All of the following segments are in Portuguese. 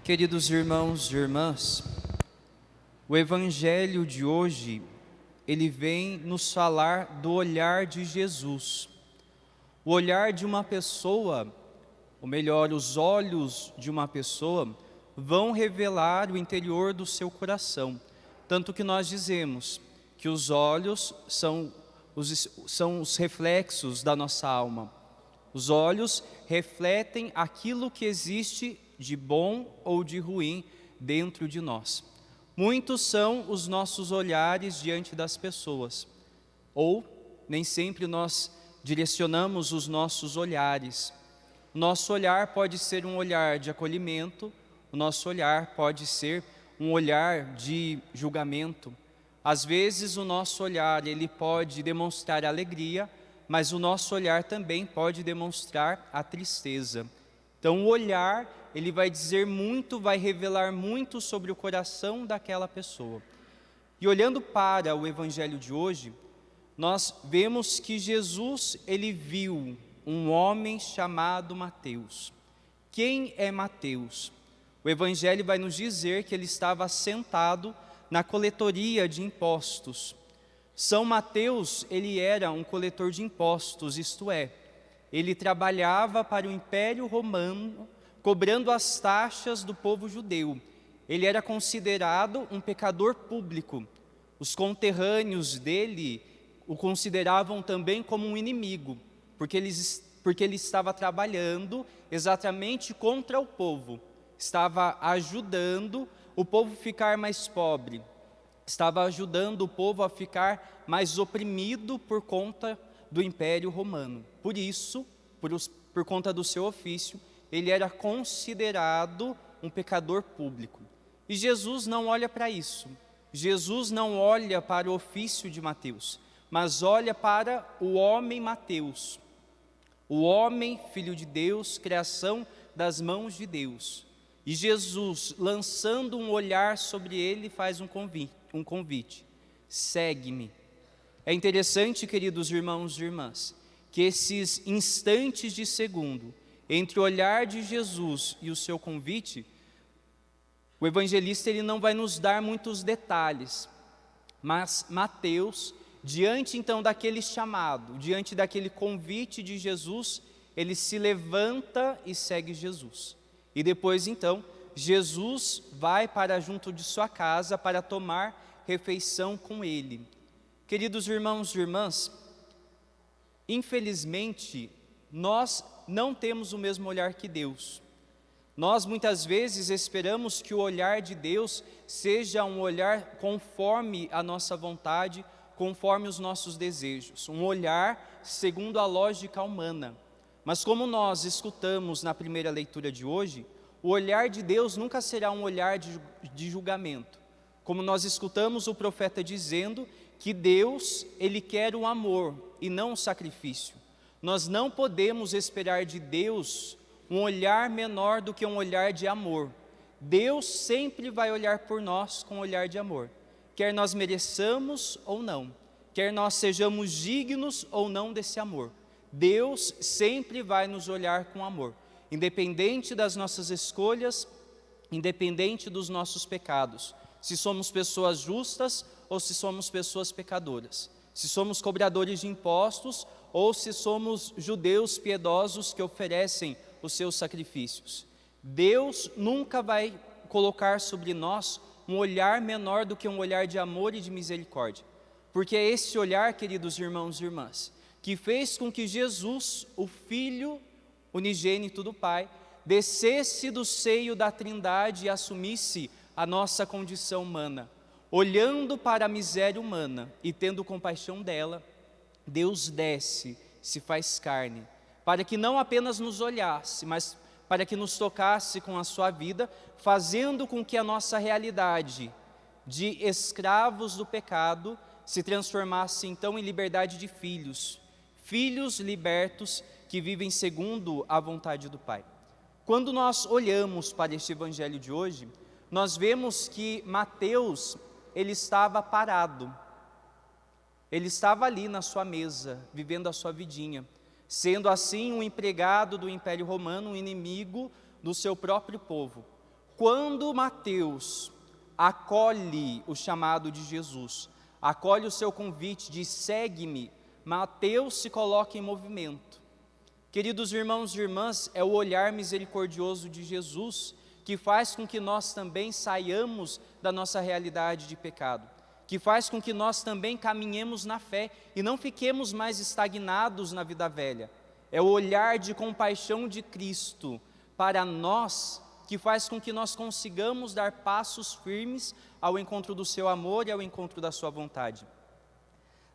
Queridos irmãos e irmãs, o Evangelho de hoje, ele vem nos falar do olhar de Jesus. O olhar de uma pessoa, ou melhor, os olhos de uma pessoa, vão revelar o interior do seu coração. Tanto que nós dizemos que os olhos são os reflexos da nossa alma. Os olhos refletem aquilo que existe de bom ou de ruim dentro de nós. Muitos são os nossos olhares diante das pessoas, ou nem sempre nós direcionamos os nossos olhares. O nosso olhar pode ser um olhar de acolhimento, o nosso olhar pode ser um olhar de julgamento. Às vezes o nosso olhar ele pode demonstrar alegria, mas o nosso olhar também pode demonstrar a tristeza. Então o olhar, ele vai dizer muito, vai revelar muito sobre o coração daquela pessoa. E olhando para o Evangelho de hoje, nós vemos que Jesus, ele viu um homem chamado Mateus. Quem é Mateus? O Evangelho vai nos dizer que ele estava sentado na coletoria de impostos. São Mateus, ele era um coletor de impostos, isto é, ele trabalhava para o Império Romano, cobrando as taxas do povo judeu. Ele era considerado um pecador público. Os conterrâneos dele o consideravam também como um inimigo, porque ele estava trabalhando exatamente contra o povo. Estava ajudando o povo a ficar mais pobre. Estava ajudando o povo a ficar mais oprimido por conta do Império Romano. Por isso, por conta do seu ofício, ele era considerado um pecador público. E Jesus não olha para isso. Jesus não olha para o ofício de Mateus, mas olha para o homem Mateus. O homem, filho de Deus, criação das mãos de Deus. E Jesus, lançando um olhar sobre ele, faz um convite. Segue-me. É interessante, queridos irmãos e irmãs, que esses instantes de segundo, entre o olhar de Jesus e o seu convite, o evangelista ele não vai nos dar muitos detalhes, mas Mateus, diante então daquele chamado, diante daquele convite de Jesus, ele se levanta e segue Jesus. E depois então, Jesus vai para junto de sua casa para tomar refeição com ele. Queridos irmãos e irmãs, infelizmente, nós não temos o mesmo olhar que Deus. Nós muitas vezes esperamos que o olhar de Deus seja um olhar conforme a nossa vontade, conforme os nossos desejos, um olhar segundo a lógica humana. Mas como nós escutamos na primeira leitura de hoje, o olhar de Deus nunca será um olhar de julgamento. Como nós escutamos o profeta dizendo que Deus, ele quer o amor e não o sacrifício. Nós não podemos esperar de Deus um olhar menor do que um olhar de amor. Deus sempre vai olhar por nós com um olhar de amor, quer nós mereçamos ou não, quer nós sejamos dignos ou não desse amor. Deus sempre vai nos olhar com amor, independente das nossas escolhas, independente dos nossos pecados, se somos pessoas justas ou se somos pessoas pecadoras, se somos cobradores de impostos ou se somos judeus piedosos que oferecem os seus sacrifícios. Deus nunca vai colocar sobre nós um olhar menor do que um olhar de amor e de misericórdia, porque é esse olhar, queridos irmãos e irmãs, que fez com que Jesus, o Filho unigênito do Pai, descesse do seio da Trindade e assumisse a nossa condição humana. Olhando para a miséria humana e tendo compaixão dela, Deus desce, se faz carne, para que não apenas nos olhasse, mas para que nos tocasse com a sua vida, fazendo com que a nossa realidade de escravos do pecado se transformasse então em liberdade de filhos, filhos libertos que vivem segundo a vontade do Pai. Quando nós olhamos para este evangelho de hoje, nós vemos que Mateus, ele estava parado, ele estava ali na sua mesa, vivendo a sua vidinha, sendo assim um empregado do Império Romano, um inimigo do seu próprio povo. Quando Mateus acolhe o chamado de Jesus, acolhe o seu convite de segue-me, Mateus se coloca em movimento. Queridos irmãos e irmãs, é o olhar misericordioso de Jesus que faz com que nós também saiamos da nossa realidade de pecado, que faz com que nós também caminhemos na fé e não fiquemos mais estagnados na vida velha. É o olhar de compaixão de Cristo para nós que faz com que nós consigamos dar passos firmes ao encontro do seu amor e ao encontro da sua vontade.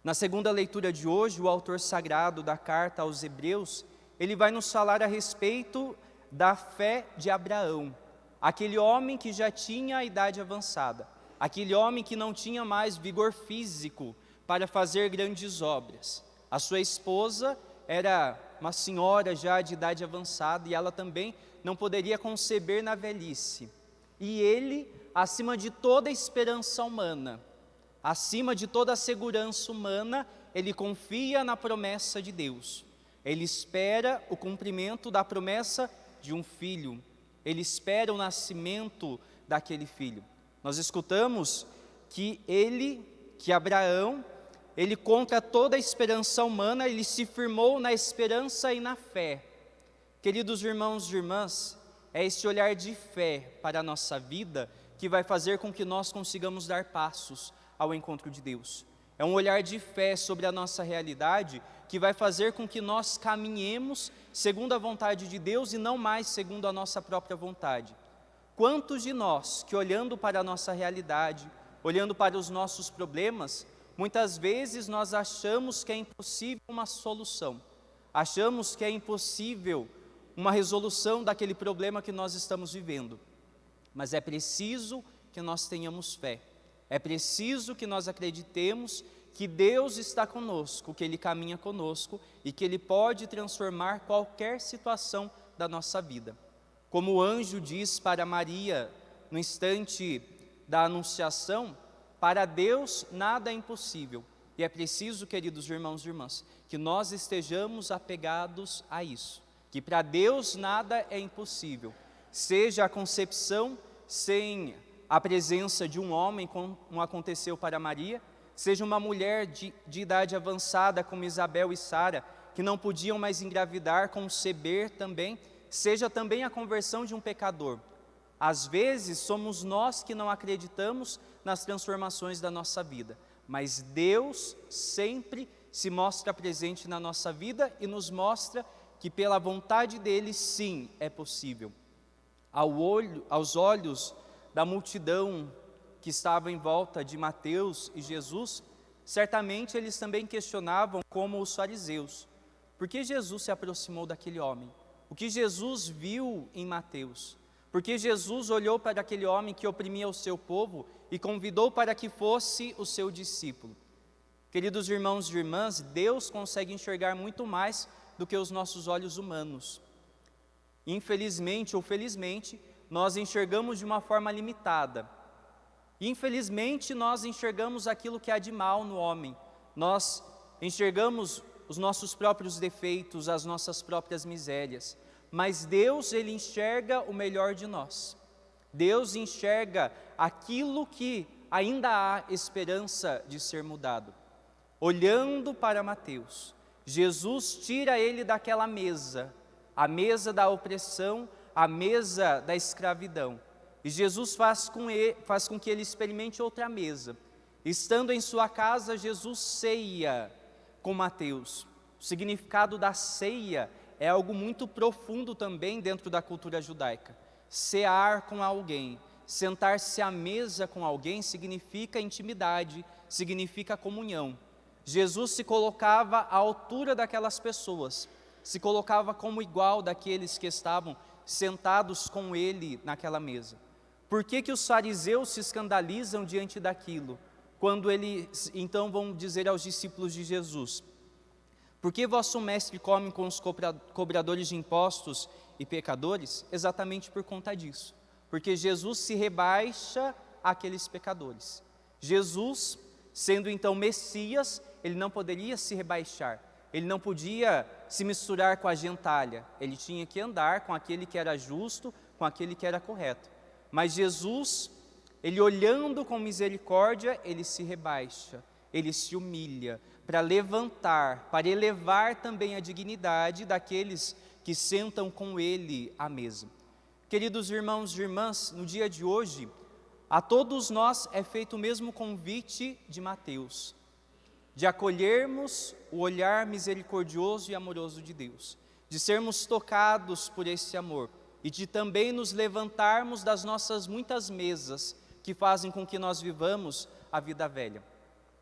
Na segunda leitura de hoje, o autor sagrado da carta aos Hebreus, ele vai nos falar a respeito da fé de Abraão, aquele homem que já tinha a idade avançada, aquele homem que não tinha mais vigor físico para fazer grandes obras. A sua esposa era uma senhora já de idade avançada e ela também não poderia conceber na velhice. E ele, acima de toda a esperança humana, acima de toda a segurança humana, ele confia na promessa de Deus. Ele espera o cumprimento da promessa de um filho. Ele espera o nascimento daquele filho. Nós escutamos que Abraão, ele contra toda a esperança humana, ele se firmou na esperança e na fé. Queridos irmãos e irmãs, é esse olhar de fé para a nossa vida que vai fazer com que nós consigamos dar passos ao encontro de Deus. É um olhar de fé sobre a nossa realidade que vai fazer com que nós caminhemos segundo a vontade de Deus e não mais segundo a nossa própria vontade. Quantos de nós que olhando para a nossa realidade, olhando para os nossos problemas, muitas vezes nós achamos que é impossível uma solução, achamos que é impossível uma resolução daquele problema que nós estamos vivendo. Mas é preciso que nós tenhamos fé, é preciso que nós acreditemos que Deus está conosco, que Ele caminha conosco e que Ele pode transformar qualquer situação da nossa vida. Como o anjo diz para Maria no instante da anunciação, para Deus nada é impossível. E é preciso, queridos irmãos e irmãs, que nós estejamos apegados a isso, que para Deus nada é impossível, seja a concepção sem a presença de um homem, como aconteceu para Maria, seja uma mulher de idade avançada como Isabel e Sara, que não podiam mais engravidar, conceber também, seja também a conversão de um pecador. Às vezes somos nós que não acreditamos nas transformações da nossa vida, mas Deus sempre se mostra presente na nossa vida e nos mostra que pela vontade dEle sim é possível. Aos olhos da multidão que estava em volta de Mateus e Jesus, certamente eles também questionavam como os fariseus, por que Jesus se aproximou daquele homem? O que Jesus viu em Mateus? Porque Jesus olhou para aquele homem que oprimia o seu povo e convidou para que fosse o seu discípulo. Queridos irmãos e irmãs, Deus consegue enxergar muito mais do que os nossos olhos humanos. Infelizmente ou felizmente, nós enxergamos de uma forma limitada. Infelizmente, nós enxergamos aquilo que há de mal no homem. Nós enxergamos os nossos próprios defeitos, as nossas próprias misérias. Mas Deus, Ele enxerga o melhor de nós. Deus enxerga aquilo que ainda há esperança de ser mudado. Olhando para Mateus, Jesus tira ele daquela mesa, a mesa da opressão, a mesa da escravidão. E Jesus faz com que ele experimente outra mesa. Estando em sua casa, Jesus ceia com Mateus. O significado da ceia é algo muito profundo também dentro da cultura judaica. Cear com alguém, sentar-se à mesa com alguém significa intimidade, significa comunhão. Jesus se colocava à altura daquelas pessoas, se colocava como igual daqueles que estavam sentados com ele naquela mesa. Por que que os fariseus se escandalizam diante daquilo? Quando eles então vão dizer aos discípulos de Jesus: por que vosso mestre come com os cobradores de impostos e pecadores? Exatamente por conta disso. Porque Jesus se rebaixa àqueles pecadores. Jesus, sendo então Messias, ele não poderia se rebaixar. Ele não podia se misturar com a gentalha. Ele tinha que andar com aquele que era justo, com aquele que era correto. Mas Jesus, ele olhando com misericórdia, ele se rebaixa, ele se humilha para levantar, para elevar também a dignidade daqueles que sentam com ele à mesa. Queridos irmãos e irmãs, no dia de hoje, a todos nós é feito o mesmo convite de Mateus, de acolhermos o olhar misericordioso e amoroso de Deus, de sermos tocados por esse amor e de também nos levantarmos das nossas muitas mesas que fazem com que nós vivamos a vida velha.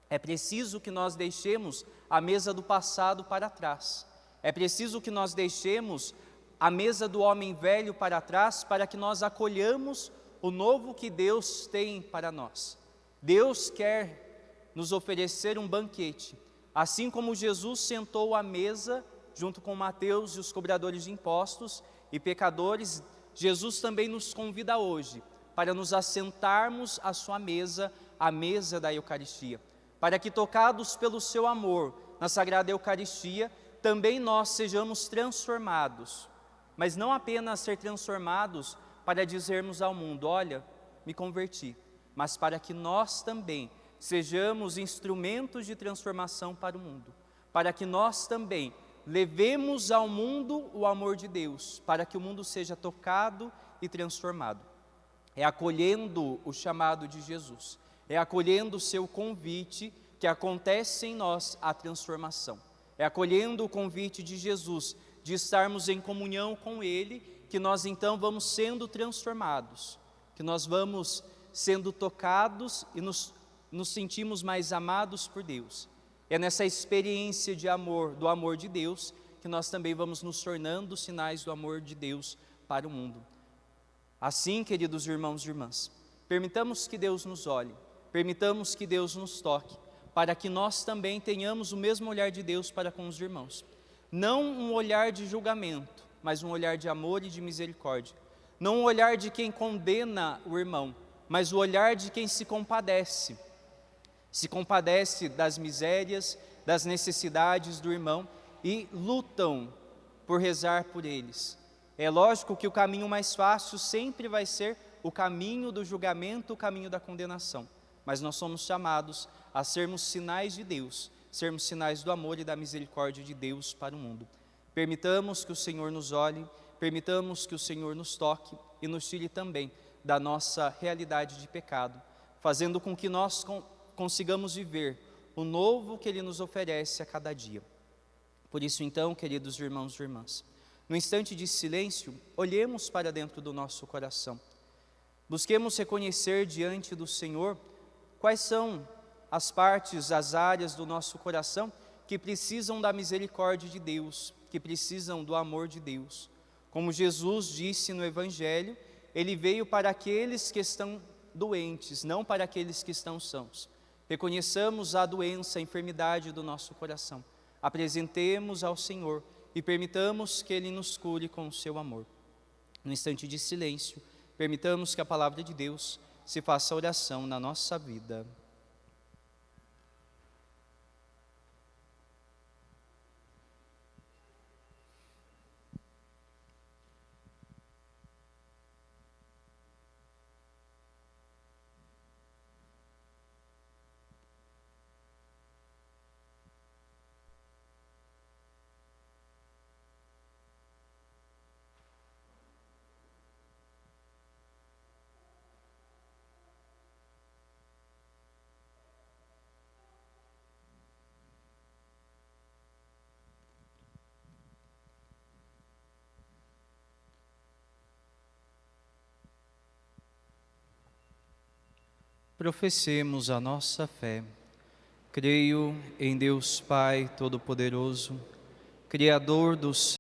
É preciso que nós deixemos a mesa do passado para trás. É preciso que nós deixemos a mesa do homem velho para trás para que nós acolhamos o novo que Deus tem para nós. Deus quer nos oferecer um banquete. Assim como Jesus sentou à mesa junto com Mateus e os cobradores de impostos e pecadores, Jesus também nos convida hoje para nos assentarmos à sua mesa, à mesa da Eucaristia, para que, tocados pelo seu amor na Sagrada Eucaristia, também nós sejamos transformados, mas não apenas ser transformados para dizermos ao mundo: olha, me converti, mas para que nós também sejamos instrumentos de transformação para o mundo, para que nós também levemos ao mundo o amor de Deus, para que o mundo seja tocado e transformado. É acolhendo o chamado de Jesus, é acolhendo o seu convite que acontece em nós a transformação. É acolhendo o convite de Jesus, de estarmos em comunhão com Ele, que nós então vamos sendo transformados, que nós vamos sendo tocados e nos sentimos mais amados por Deus. É nessa experiência de amor, do amor de Deus, que nós também vamos nos tornando sinais do amor de Deus para o mundo. Assim, queridos irmãos e irmãs, permitamos que Deus nos olhe, permitamos que Deus nos toque, para que nós também tenhamos o mesmo olhar de Deus para com os irmãos. Não um olhar de julgamento, mas um olhar de amor e de misericórdia. Não um olhar de quem condena o irmão, mas o olhar de quem se compadece das misérias, das necessidades do irmão e lutam por rezar por eles. É lógico que o caminho mais fácil sempre vai ser o caminho do julgamento, o caminho da condenação, mas nós somos chamados a sermos sinais de Deus, sermos sinais do amor e da misericórdia de Deus para o mundo. Permitamos que o Senhor nos olhe, permitamos que o Senhor nos toque e nos tire também da nossa realidade de pecado, fazendo com que nós consigamos viver o novo que Ele nos oferece a cada dia. Por isso então, queridos irmãos e irmãs, no instante de silêncio, olhemos para dentro do nosso coração. Busquemos reconhecer diante do Senhor quais são as partes, as áreas do nosso coração que precisam da misericórdia de Deus, que precisam do amor de Deus. Como Jesus disse no Evangelho, Ele veio para aqueles que estão doentes, não para aqueles que estão sãos. Reconheçamos a doença, a enfermidade do nosso coração, apresentemos ao Senhor e permitamos que Ele nos cure com o seu amor. No instante de silêncio, permitamos que a palavra de Deus se faça oração na nossa vida. Professemos a nossa fé. Creio em Deus Pai Todo-Poderoso, Criador dos